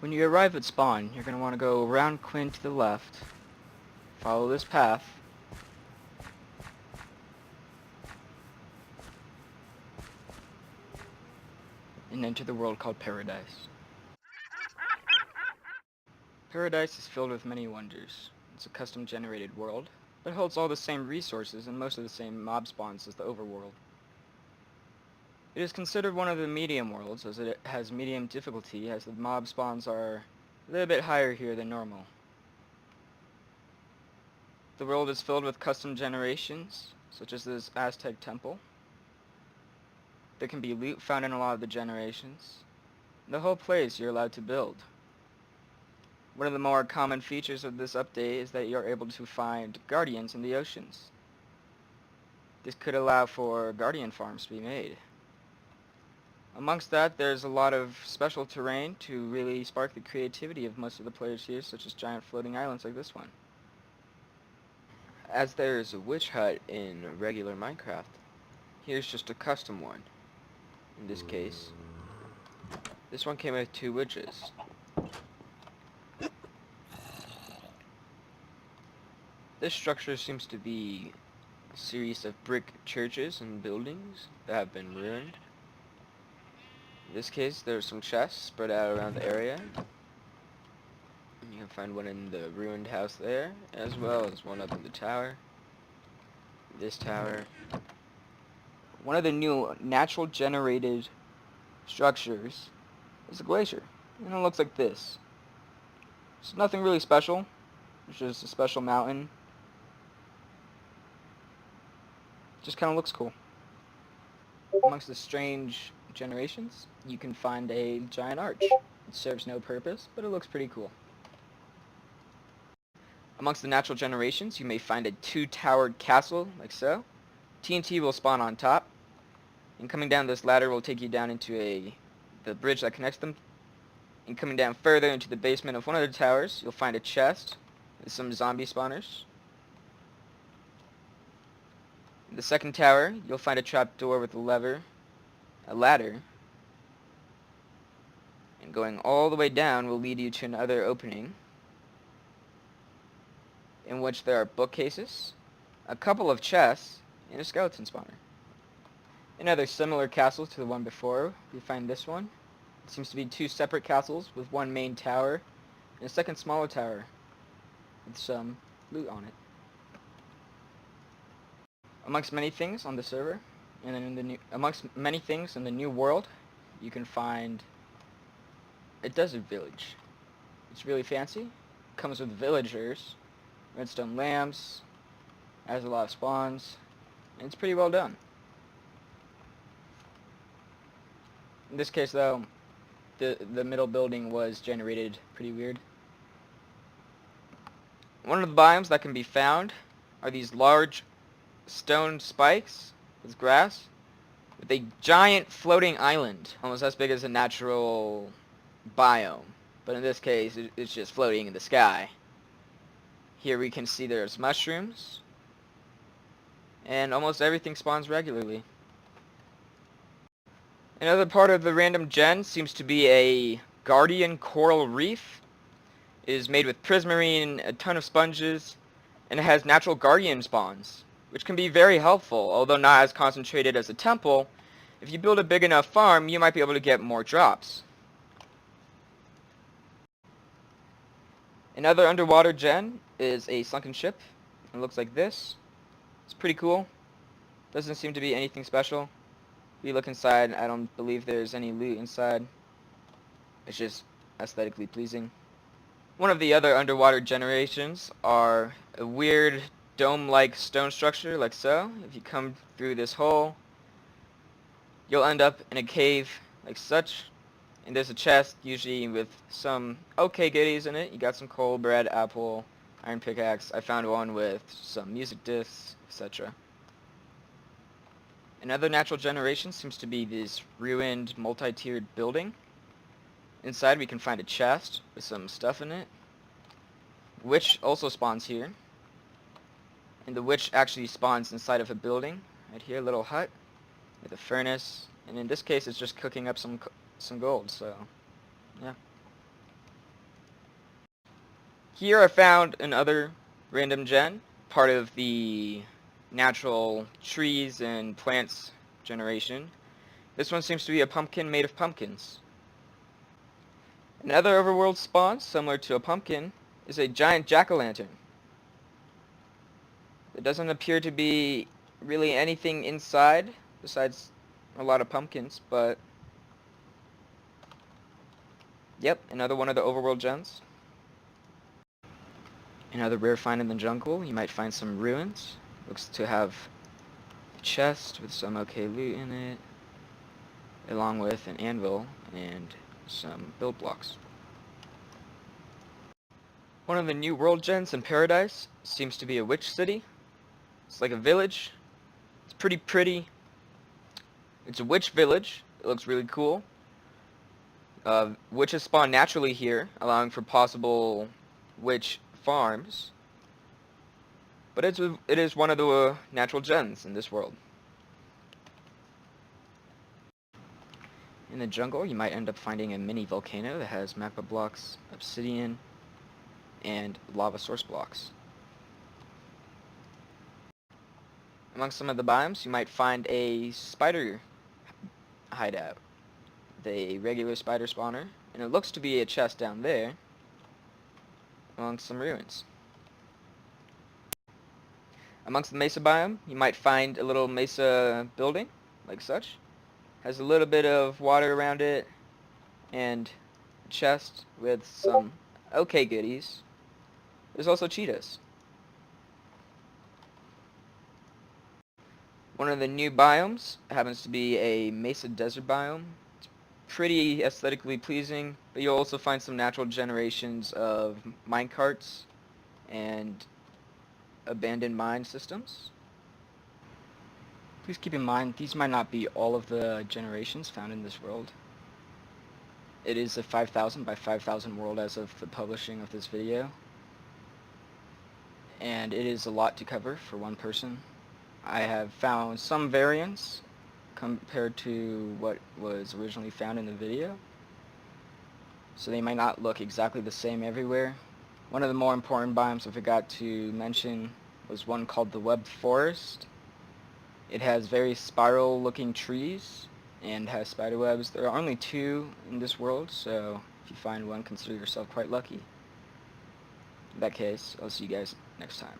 When you arrive at spawn, you're going to want to go around Quinn to the left, follow this path, and enter the world called Paradise. Paradise is filled with many wonders. It's a custom-generated world, but it holds all the same resources and most of the same mob spawns as the overworld. It is considered one of the medium worlds, as it has medium difficulty, as the mob spawns are a little bit higher here than normal. The world is filled with custom generations, such as this Aztec temple. There can be loot found in a lot of the generations. The whole place you're allowed to build. One of the more common features of this update is that you're able to find guardians in the oceans. This could allow for guardian farms to be made. Amongst that, there's a lot of special terrain to really spark the creativity of most of the players here, such as giant floating islands like this one. As there is a witch hut in regular Minecraft, here's just a custom one. In this case, this one came with 2 witches. This structure seems to be a series of brick churches and buildings that have been ruined. In this case, there's some chests spread out around the area. You can find one in the ruined house there, as well as one up in the tower. This tower. One of the new natural generated structures is a glacier, and it looks like this. It's nothing really special, it's just a special mountain. Just kind of looks cool. Amongst the strange generations, you can find a giant arch. It serves no purpose, but it looks pretty cool. Amongst the natural generations, you may find a 2-towered castle, like so. TNT will spawn on top, and coming down this ladder will take you down into the bridge that connects them. And coming down further into the basement of one of the towers, you'll find a chest with some zombie spawners. In the second tower, you'll find a trapdoor with a ladder, and going all the way down will lead you to another opening, in which there are bookcases, a couple of chests, and a skeleton spawner. Another similar castle to the one before, we find this one. It seems to be 2 separate castles with one main tower and a second smaller tower with some loot on it. Amongst many things on the server, and then amongst many things in the new world, you can find a desert village. It's really fancy. It comes with villagers, redstone lamps, has a lot of spawns, and it's pretty well done. In this case though, the middle building was generated pretty weird. One of the biomes that can be found are these large stone spikes with grass with a giant floating island, almost as big as a natural biome, but in this case it's just floating in the sky. Here we can see there's mushrooms, and almost everything spawns regularly. Another part of the random gen seems to be a guardian coral reef. It is made with prismarine, a ton of sponges, and it has natural guardian spawns, which can be very helpful, although not as concentrated as a temple. If you build a big enough farm, you might be able to get more drops. Another underwater gen is a sunken ship. It looks like this. It's pretty cool. Doesn't seem to be anything special. If you look inside, I don't believe there's any loot inside. It's just aesthetically pleasing. One of the other underwater generations are a weird dome-like stone structure like so. If you come through this hole, you'll end up in a cave like such, and there's a chest usually with some okay goodies in it. You got some coal, bread, apple, iron pickaxe. I found one with some music discs, etc. Another natural generation seems to be this ruined multi-tiered building. Inside we can find a chest with some stuff in it. Witch also spawns here. And the witch actually spawns inside of a building. Right here, a little hut with a furnace. And in this case it's just cooking up some gold, so yeah. Here I found another random gen, part of the natural trees and plants generation. This one seems to be a pumpkin made of pumpkins. Another overworld spawn, similar to a pumpkin, is a giant jack-o'-lantern. There doesn't appear to be really anything inside besides a lot of pumpkins, but yep, another one of the overworld gens. Another rare find in the jungle, you might find some ruins. Looks to have a chest with some okay loot in it, along with an anvil and some build blocks. One of the new world gens in Paradise seems to be a witch city. It's like a village. It's pretty pretty. It's a witch village. It looks really cool. Witches spawn naturally here, allowing for possible witch farms. But it is one of the natural gens in this world. In the jungle, you might end up finding a mini volcano that has magma blocks, obsidian, and lava source blocks. Among some of the biomes, you might find a spider hideout, the regular spider spawner, and it looks to be a chest down there among some ruins. Amongst the mesa biome, you might find a little mesa building, like such. Has a little bit of water around it, and a chest with some okay goodies. There's also cheetahs. One of the new biomes happens to be a mesa desert biome. It's pretty aesthetically pleasing, but you'll also find some natural generations of minecarts and abandoned mine systems. Please keep in mind, these might not be all of the generations found in this world. It is a 5,000 by 5,000 world as of the publishing of this video, and it is a lot to cover for one person. I have found some variants compared to what was originally found in the video, so they might not look exactly the same everywhere. One of the more important biomes I forgot to mention was one called the Web Forest. It has very spiral looking trees and has spider webs. There are only 2 in this world, so if you find one, consider yourself quite lucky. In that case, I'll see you guys next time.